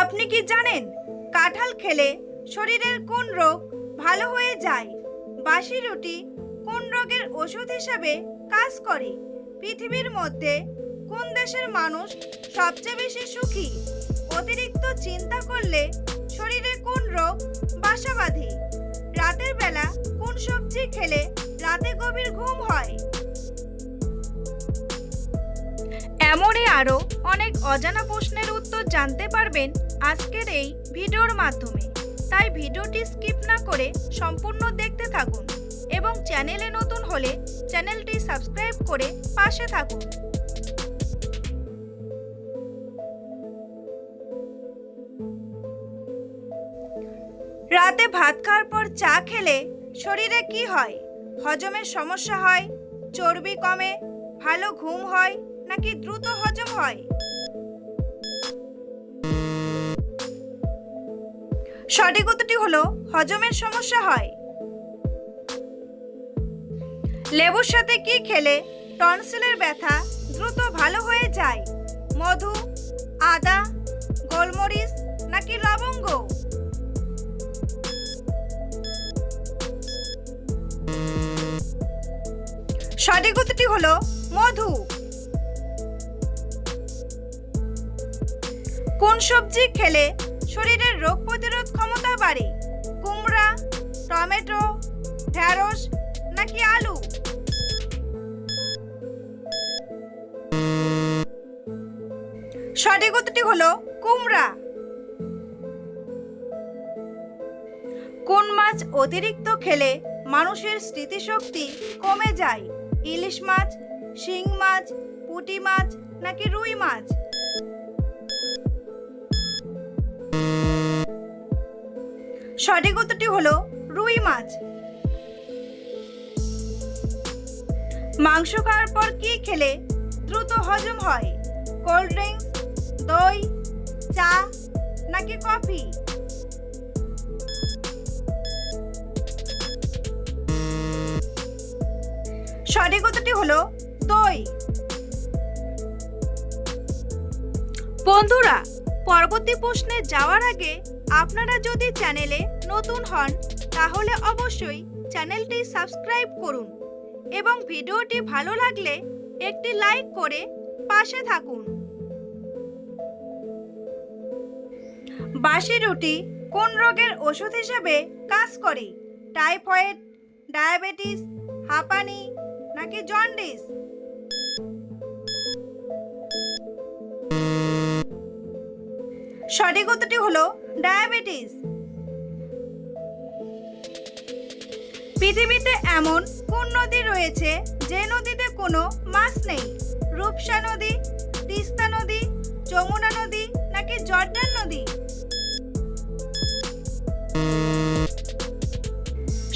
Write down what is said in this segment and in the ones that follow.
আপনি কি জানেন কাঁঠাল খেলে শরীরের কোন রোগ ভালো হয়ে যায়? বাসি রুটি কোন রোগের ওষুধ হিসেবে কাজ করে? পৃথিবীর মধ্যে কোন দেশের মানুষ সবচেয়ে বেশি সুখী? অতিরিক্ত চিন্তা করলে শরীরে কোন রোগ বাসা বাঁধে? রাতের বেলা কোন সবজি খেলে রাতে গভীর ঘুম হয়? এমনই আরও অনেক অজানা প্রশ্নের উত্তর জানতে পারবেন আজকের এই ভিডিওর মাধ্যমে। তাই ভিডিওটি স্কিপ না করে সম্পূর্ণ দেখতে থাকুন এবং চ্যানেলে নতুন হলে চ্যানেলটি সাবস্ক্রাইব করে পাশে থাকুন। রাতে ভাত খাওয়ার পর চা খেলে শরীরে কি হয়? হজমের সমস্যা হয়, চর্বি কমে, ভালো ঘুম হয় নাকি দ্রুত হজম হয়? সঠিক উত্তরটি হলো হজমের সমস্যা হয়। লেবুর সাথে কি খেলে টনসিলের ব্যথা দ্রুত ভালো হয়ে যায়? মধু, আদা, গোলমরিচ নাকি লবঙ্গ? সঠিক উত্তরটি হলো মধু। কোন সবজি খেলে শরীরের রোগ প্রতিরোধ ক্ষমতা বাড়ে? কুমড়া, টমেটো, ঢেঁড়স নাকি আলু? সঠিক উত্তরটি হলো কুমড়া। কোন মাছ অতিরিক্ত খেলে মানুষের স্মৃতিশক্তি কমে যায়? ইলিশ মাছ, শিং মাছ, পুঁটি মাছ নাকি রুই মাছ? সঠিক উত্তরটি হলো রুই মাছ। মাংস খাওয়ার পর কি খেলে দ্রুত হজম হয়? কোল্ড ড্রিঙ্কস, দই, চা নাকি কফি? সঠিক উত্তরটি হলো দই। বন্ধুরা, পরবর্তী প্রশ্নে যাওয়ার আগে আপনারা যদি চ্যানেলে নতুন হন তাহলে অবশ্যই চ্যানেলটি সাবস্ক্রাইব করুন এবং ভিডিওটি ভালো লাগলে একটি লাইক করে পাশে থাকুন। বাসি রুটি কোন রোগের ওষুধ হিসেবে কাজ করে? টাইফয়েড, ডায়াবেটিস, হাঁপানি নাকি জন্ডিস? সঠিক উত্তরটি হলো ডায়াবেটিস। পৃথিবীতে এমন কোন নদী রয়েছে যে নদীতে কোনো মাছ নেই? রূপসা নদী, তিস্তা নদী, যমুনা নদী নাকি জর্ডান নদী?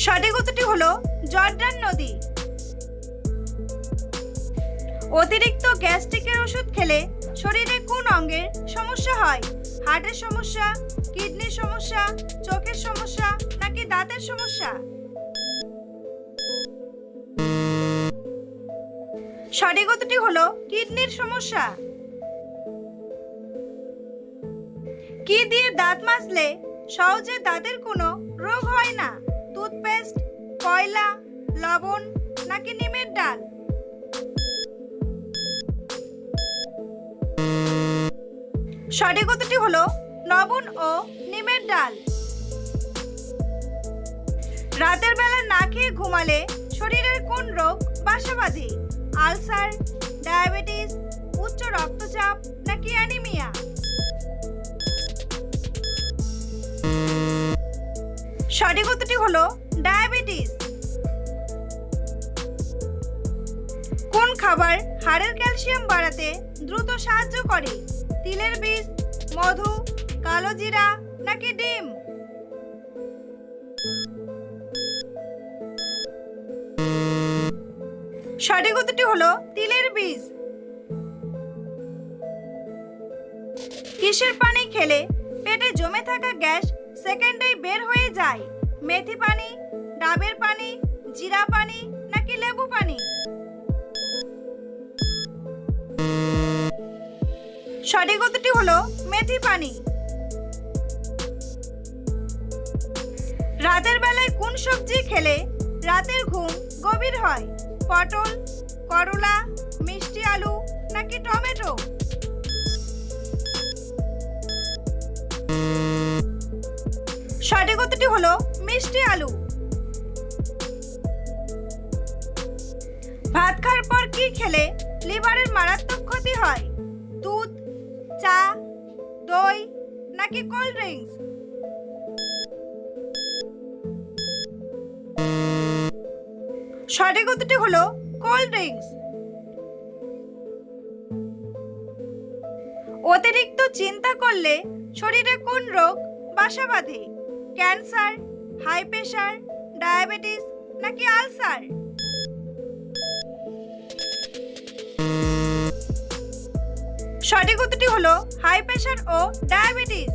সঠিক উত্তরটি হলো জর্ডান নদী। অতিরিক্ত গ্যাস্ট্রিকের ওষুধ খেলে শরীরে কোন অঙ্গের সমস্যা হয়? হার্টের সমস্যা, কিডনির সমস্যা, চোখের সমস্যা নাকি দাঁতের সমস্যা? সঠিক উত্তরটি হলো কিডনির সমস্যা। কি দিয়ে দাঁত মাজলে সহজে দাঁতের কোনো রোগ হয় না? টুথপেস্ট, কয়লা, লবণ নাকি নিমের ডাল? সঠিক উত্তরটি হলো লবণ ও নিমের ডাল। রাতের বেলা না খেয়ে ঘুমালে শরীরের কোন রোগ বাসা বাঁধে? আলসার, ডায়াবেটিস, উচ্চ রক্তচাপ নাকি অ্যানিমিয়া? সঠিক উত্তরটি হলো ডায়াবেটিস। কোন খাবার হাড়ের ক্যালসিয়াম বাড়াতে দ্রুত সাহায্য করে? তিলের বীজ, মধু, কালো জিরা নাকি ডিম? সঠিক উত্তরটি হলো তিলের বীজ। কিসের পানি খেলে পেটে জমে থাকা গ্যাস সেকেন্ডেই বের হয়ে যায়? মেথি পানি, ডাবের পানি, জিরা পানি নাকি লেবু পানি? সঠিক উত্তরটি হলো মেথি পানি। রাতের বেলায় কোন সবজি খেলে রাতের ঘুম গভীর হয়? পটল, করলা, মিষ্টি আলু নাকি টমেটো? সঠিক উত্তরটি হলো মিষ্টি আলু। ভাত খাওয়ার পর কি খেলে লিভারের মারাত্মক ক্ষতি হয়? দুধ, চা, দই নাকি কোল্ড ড্রিঙ্কস? সঠিক উত্তরটি হলো কোল্ড ড্রিঙ্কস। অতিরিক্ত চিন্তা করলে শরীরে কোন রোগ বাসা বাঁধে? ক্যান্সার, হাই প্রেশার, ডায়াবেটিস নাকি আলসার? সঠিক উত্তরটি হলো হাই প্রেশার ও ডায়াবেটিস।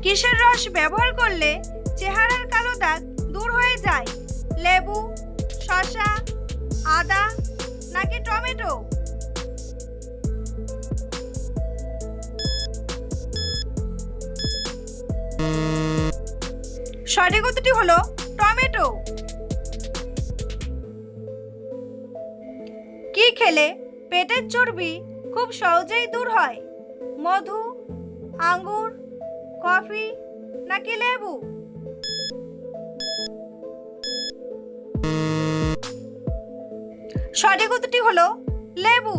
কিসের রস ব্যবহার করলে চেহারার কালো দাগ দূর হয়ে যায়? লেবু, শসা, আদা নাকি টমেটো? সঠিক উত্তরটি হলো টমেটো। কি খেলে পেটের চর্বি খুব সহজেই দূর হয়? মধু, আঙ্গুর, কফি নাকি লেবু? সঠিক উত্তরটি হলো লেবু।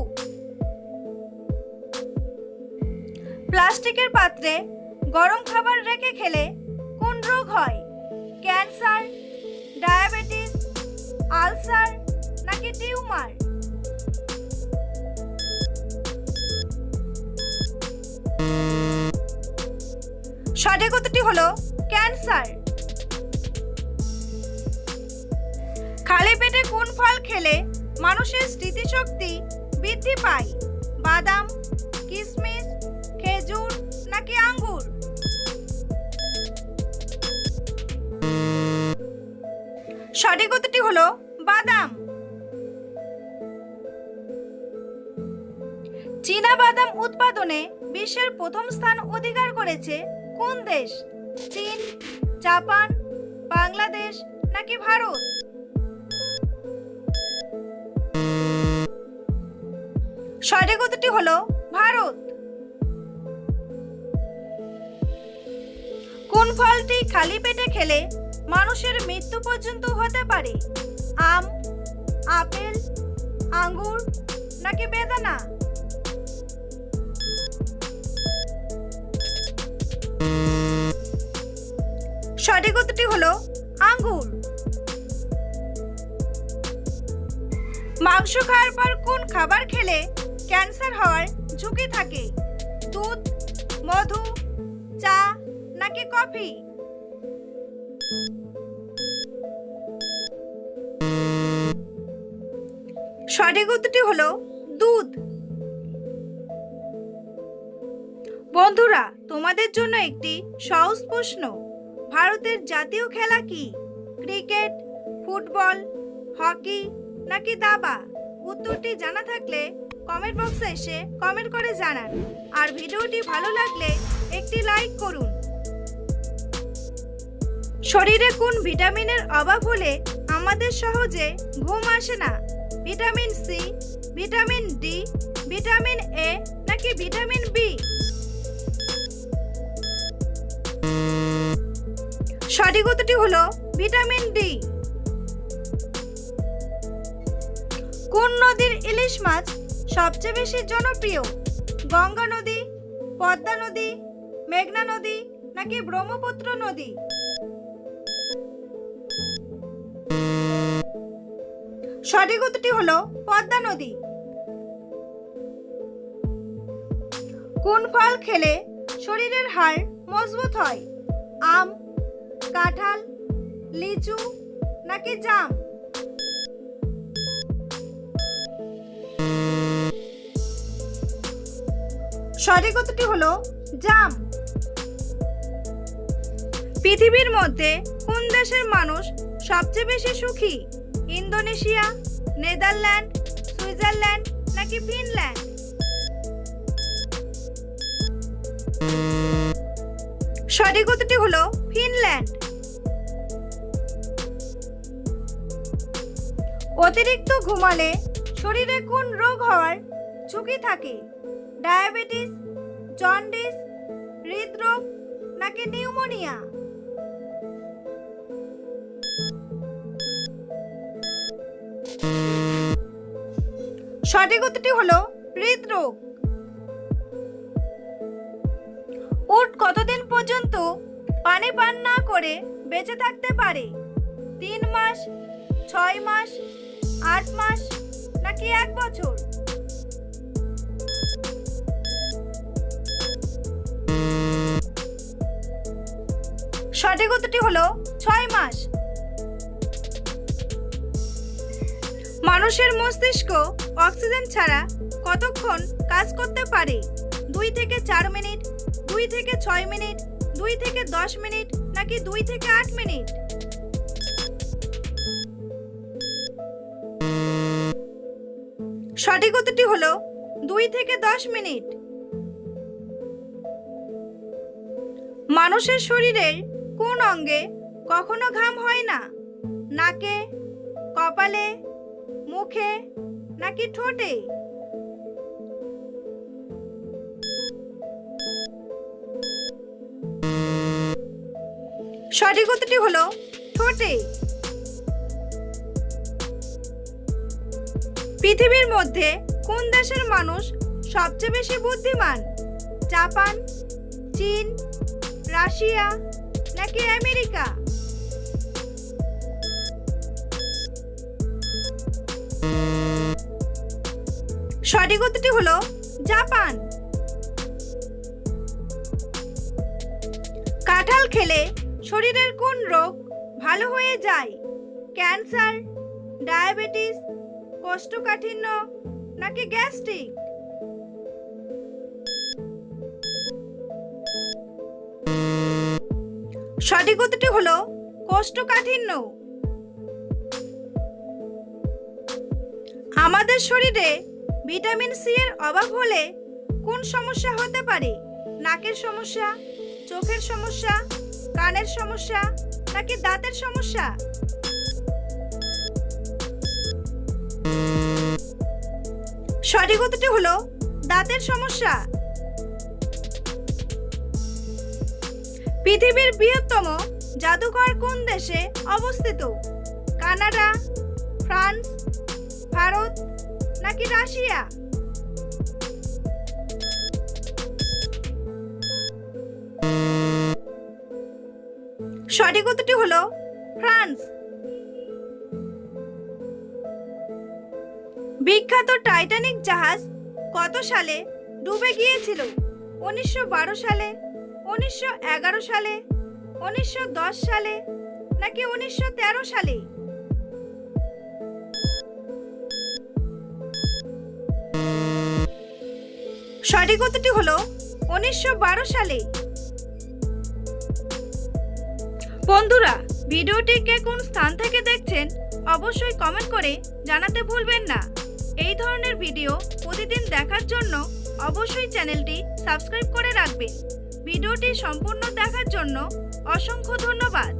প্লাস্টিকের পাত্রে গরম খাবার রেখে খেলে কোন রোগ হয়? ক্যান্সার, ডায়াবেটিস, আলসার নাকি টিউমার? সঠিক উত্তরটি হলো ক্যান্সার। খালি পেটে কোন ফল খেলে মানুষের স্মৃতিশক্তি বৃদ্ধি পায়? বাদাম, কিশমিশ, খেজুর নাকি আঙ্গুর? সঠিক উত্তরটি হলো বাদাম। চীনা বাদাম উৎপাদনে বিশ্বের প্রথম স্থান অধিকার করেছে কোন দেশ? চীন, জাপান, বাংলাদেশ নাকি ভারত? সঠিক উত্তরটি হলো ভারত। কোন ফলটি খালি পেটে খেলে মানুষের মৃত্যু পর্যন্ত হতে পারে? আম, আপেল, আঙ্গুর নাকি বেদানা? সঠিক উত্তরটি হলো আঙ্গুর। মাংস খাওয়ার পর কোন খাবার খেলে ক্যান্সার হওয়ার ঝুঁকি থাকে? দুধ, মধু, চা নাকি কফি? সঠিক উত্তরটি হলো দুধ। বন্ধুরা, তোমাদের জন্য একটি সহজ প্রশ্ন। ভারতের জাতীয় খেলা কি? ক্রিকেট, ফুটবল, হকি নাকি দাবা? উত্তরটি জানা থাকলে কমেন্ট বক্সে এসে কমেন্ট করে জানান। আর ভিডিওটি ভালো লাগলে একটি লাইক করুন। শরীরে কোন ভিটামিনের অভাব হলে আমাদের সহজে ঘুম আসে না? Vitamin C, vitamin D, vitamin A নাকি ভিটামিন বি? সঠিক উত্তরটি হলো ভিটামিন ডি। কোন নদীর ইলিশ মাছ সবচেয়ে বেশি জনপ্রিয়? গঙ্গা নদী, পদ্মা নদী, মেঘনা নদী নাকি ব্রহ্মপুত্র নদী? সঠিক উত্তরটি হলো পদ্মা নদী। কোন ফল খেলে শরীরের হাড় মজবুত হয়? আম, কাঁঠাল, লিচু নাকি জাম? সঠিক উত্তরটি হলো জাম। পৃথিবীর মধ্যে কোন দেশের মানুষ সবচেয়ে বেশি সুখী? ইন্দোনেশিয়া, নেদারল্যান্ড, সুইজারল্যান্ড নাকি ফিনল্যান্ড? সঠিক উত্তরটি হলো ফিনল্যান্ড। ফিনল্যান্ড। অতিরিক্ত ঘুমালে শরীরে কোন রোগ হওয়ার ঝুঁকি থাকে? ডায়াবেটিস, জন্ডিস, হৃদরোগ নাকি নিউমোনিয়া? সঠিক উত্তরটি হলো হৃদরোগ। উট কতদিন পর্যন্ত পানি পান না করে বেঁচে থাকতে পারে? 3 মাস, 6 মাস, 8 মাস নাকি 1 বছর? সঠিক উত্তরটি হলো 6 মাস। মানুষের মস্তিষ্ক অক্সিজেন ছাড়া কতক্ষণ কাজ করতে পারে? 2 থেকে 4 মিনিট, 2 থেকে 6 মিনিট, 2 থেকে 10 মিনিট নাকি 2 থেকে 8 মিনিট? সঠিক উত্তরটি হলো 2 থেকে 10 মিনিট। মানুষের শরীরের কোন অঙ্গে কখনো ঘাম হয় না? নাকে, কপালে, মুখে নাকি ঠোঁটে? সঠিক উত্তরটি হলো ঠোঁটে। পৃথিবীর মধ্যে কোন দেশের মানুষ সবচেয়ে বেশি বুদ্ধিমান? জাপান, চীন, রাশিয়া নাকি আমেরিকা? সঠিক উত্তরটি হলো জাপান। কাঁঠাল খেলে শরীরের কোন রোগ ভালো হয়ে যায়? ক্যান্সার, ডায়াবেটিস, কোষ্ঠকাঠিন্য নাকি গ্যাস্ট্রিক? সঠিক উত্তরটি হলো কোষ্ঠকাঠিন্য। আমাদের শরীরে ভিটামিন সি এর অভাব হলে কোন সমস্যা হতে পারে? নাকের সমস্যা, চোখের সমস্যা, কানের সমস্যা নাকি দাঁতের সমস্যা? সঠিক উত্তরটি হলো দাঁতের সমস্যা। পৃথিবীর বৃহত্তম জাদুঘর কোন দেশে অবস্থিত? কানাডা, ফ্রান্স, ভারত নাকি রাশিয়া? সঠিক উত্তরটি হলো ফ্রান্স। বিখ্যাত টাইটানিক জাহাজ কত সালে ডুবে গিয়েছিল? 1912 সালে, 1911 সালে, 1910 সালে নাকি 1913 সালে? সঠিক উত্তরটি হলো 1912 সালে। বন্ধুরা, ভিডিওটি কে কোন স্থান থেকে দেখছেন অবশ্যই কমেন্ট করে জানাতে ভুলবেন না। এই ধরনের ভিডিও প্রতিদিন দেখার জন্য অবশ্যই চ্যানেলটি সাবস্ক্রাইব করে রাখবেন। ভিডিওটি সম্পূর্ণ দেখার জন্য অসংখ্য ধন্যবাদ।